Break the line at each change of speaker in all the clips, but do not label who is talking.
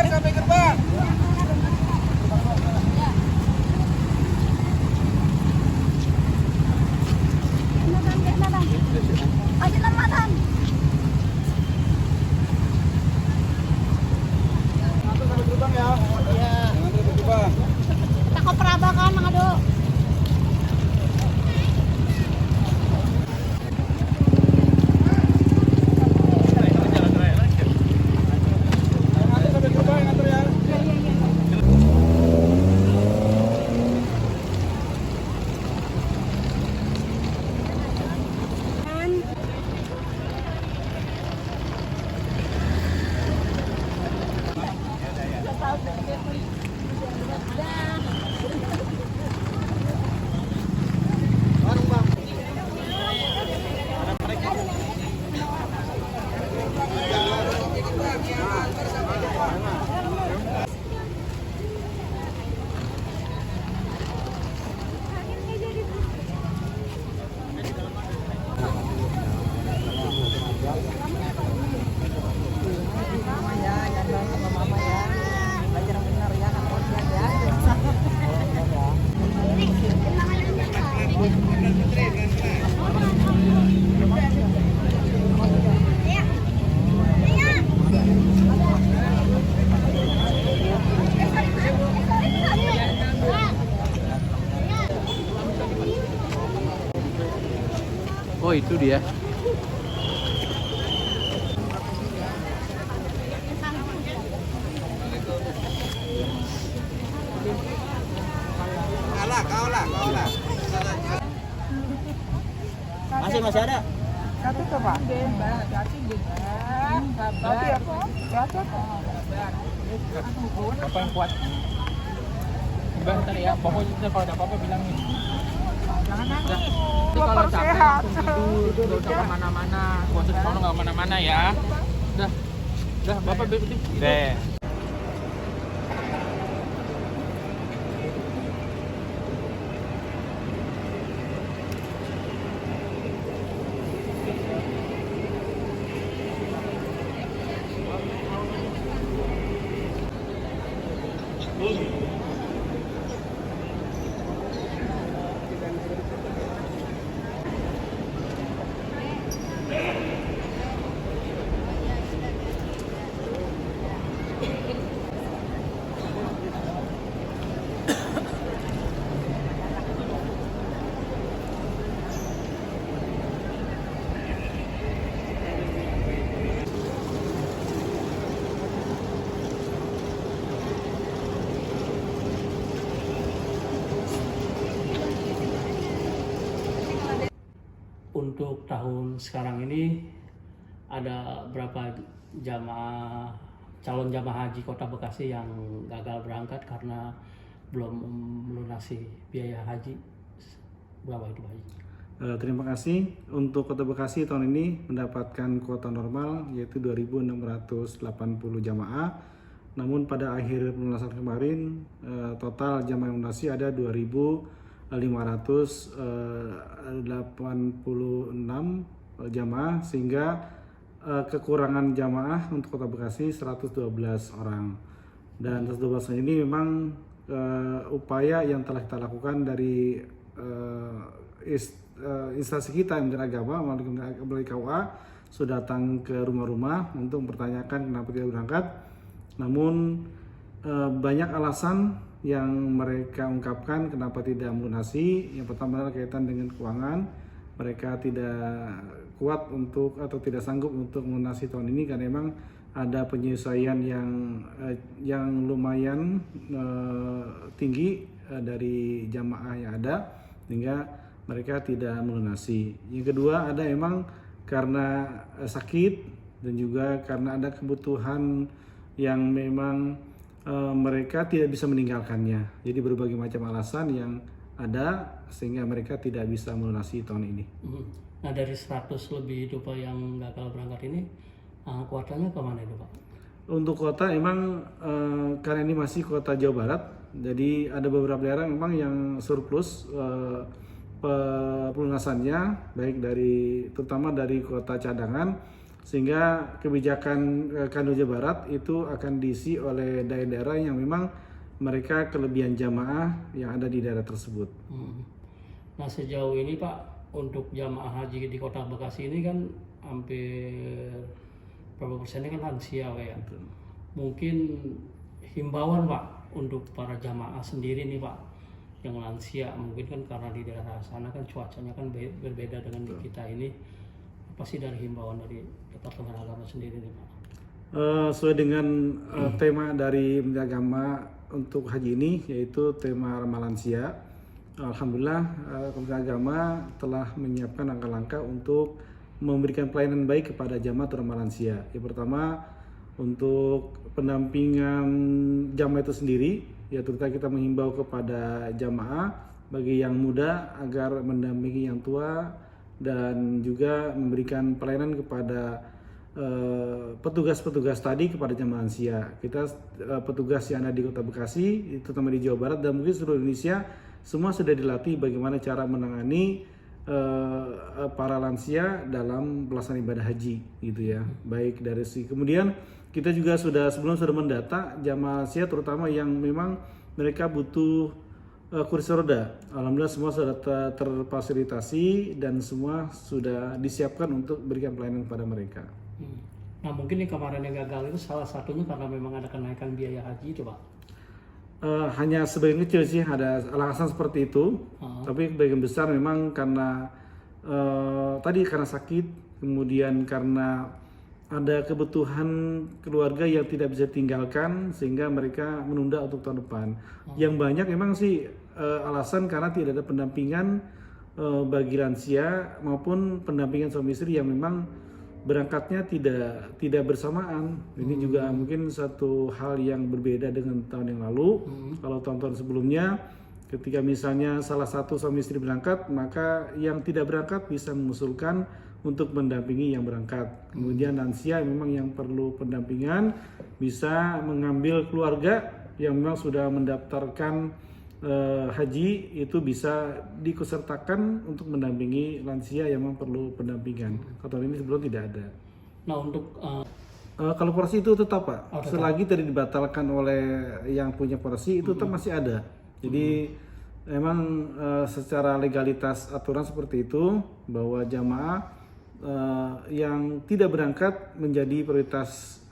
Silakan sampai gerbang.
Ayo lambatan.
Sampai gerbang ya. Iya. Jangan sampai gerbang.
Takut perabakan, Mang Ado.
Oh itu dia.
Kau lah. Masih ada?
Satu tuh Pak. Tapi aku jatuh kok.
Bapak yang kuat. Mbak ntar ya, pokoknya kalau ada apa-apa bilangin.
Jangan nangis.
Nanti kalau capek langsung tidur, gak usah kemana-mana. Gak usah kemana, gak kemana-mana ya. Udah, Bapak tidur.
Untuk tahun sekarang ini ada berapa calon jamaah haji Kota Bekasi yang gagal berangkat karena belum melunasi biaya haji. Berapa itu haji?
Terima kasih. Untuk Kota Bekasi tahun ini mendapatkan kuota normal yaitu 2.680 jamaah. Namun pada akhir pelunasan kemarin total jamaah yang melunasi ada 2.586 jamaah, sehingga kekurangan jamaah untuk Kota Bekasi 112 orang. Dan 112 orang ini memang upaya yang telah kita lakukan dari instansi kita yang beragama melalui KUA sudah datang ke rumah-rumah untuk mempertanyakan kenapa tidak berangkat. Namun banyak alasan yang mereka ungkapkan kenapa tidak melunasi. Yang pertama adalah kaitan dengan keuangan. Mereka tidak kuat untuk atau tidak sanggup untuk melunasi tahun ini karena memang ada penyesuaian yang lumayan tinggi dari jamaah yang ada, sehingga mereka tidak melunasi. Yang kedua ada memang karena sakit dan juga karena ada kebutuhan yang memang mereka tidak bisa meninggalkannya. Jadi berbagai macam alasan yang ada sehingga mereka tidak bisa melunasi tahun ini.
Nah dari 100 lebih itu Pak yang gagal berangkat ini, kuotanya kemana itu Pak?
Untuk kota memang karena ini masih kota Jawa Barat, jadi ada beberapa daerah memang yang surplus pelunasannya, baik dari terutama dari kota cadangan sehingga kebijakan Kanwil Jawa Barat itu akan diisi oleh daerah-daerah yang memang mereka kelebihan jamaah yang ada di daerah tersebut.
Nah sejauh ini Pak, untuk jamaah haji di Kota Bekasi ini kan hampir berapa persennya kan lansia Pak ya. Mungkin himbauan Pak untuk para jamaah sendiri nih Pak yang lansia, mungkin kan karena di daerah sana kan cuacanya kan berbeda dengan di kita ini. Apa sih dari himbauan dari Departemen Agama sendiri nih Pak?
Sesuai dengan tema dari Menteri Agama untuk haji ini, yaitu tema ramah lansia. Alhamdulillah Kementerian Agama telah menyiapkan langkah-langkah untuk memberikan pelayanan baik kepada jamaah ramah lansia. Yang pertama, untuk pendampingan jamaah itu sendiri, ya terutama kita menghimbau kepada jamaah bagi yang muda agar mendampingi yang tua dan juga memberikan pelayanan kepada petugas-petugas tadi kepada jamaah lansia. Kita petugas yang ada di Kota Bekasi, terutama di Jawa Barat dan mungkin seluruh Indonesia, semua sudah dilatih bagaimana cara menangani para lansia dalam pelaksanaan ibadah haji, gitu ya. Baik dari sisi kemudian kita juga sudah mendata jamaah lansia terutama yang memang mereka butuh kursi roda. Alhamdulillah semua sudah terfasilitasi dan semua sudah disiapkan untuk berikan pelayanan kepada mereka.
Nah mungkin yang kemarin yang gagal itu salah satunya karena memang ada kenaikan biaya haji itu Pak.
Hanya sebagian kecil sih ada alasan seperti itu, tapi bagian besar memang karena tadi karena sakit, kemudian karena ada kebutuhan keluarga yang tidak bisa tinggalkan sehingga mereka menunda untuk tahun depan. Yang banyak memang sih alasan karena tidak ada pendampingan bagi lansia maupun pendampingan suami istri yang memang berangkatnya tidak bersamaan. Ini juga mungkin satu hal yang berbeda dengan tahun yang lalu. Kalau tahun-tahun sebelumnya ketika misalnya salah satu suami istri berangkat, maka yang tidak berangkat bisa mengusulkan untuk mendampingi yang berangkat. Kemudian lansia memang yang perlu pendampingan bisa mengambil keluarga yang memang sudah mendaftarkan haji, itu bisa diikutsertakan untuk mendampingi lansia yang memang perlu pendampingan. Kalau ini sebelum tidak ada.
Nah untuk
kalau porsi itu tetap Pak,
tetap.
selagi tidak dibatalkan oleh yang punya porsi itu tetap masih ada. Jadi memang secara legalitas aturan seperti itu bahwa jamaah yang tidak berangkat menjadi prioritas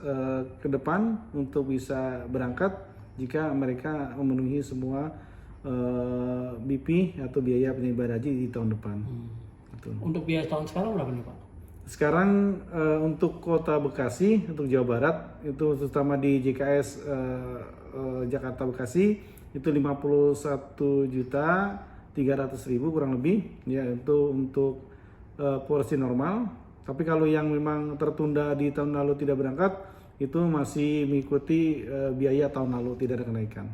ke depan untuk bisa berangkat jika mereka memenuhi semua BP atau biaya penyelenggaraan haji di tahun depan. Betul.
Untuk biaya tahun sekarang berapa nih Pak?
Sekarang untuk Kota Bekasi, untuk Jawa Barat itu terutama di JKS Jakarta Bekasi itu 51.300.000 kurang lebih ya, itu untuk porsi normal. Tapi kalau yang memang tertunda di tahun lalu tidak berangkat itu masih mengikuti biaya tahun lalu, tidak ada kenaikan.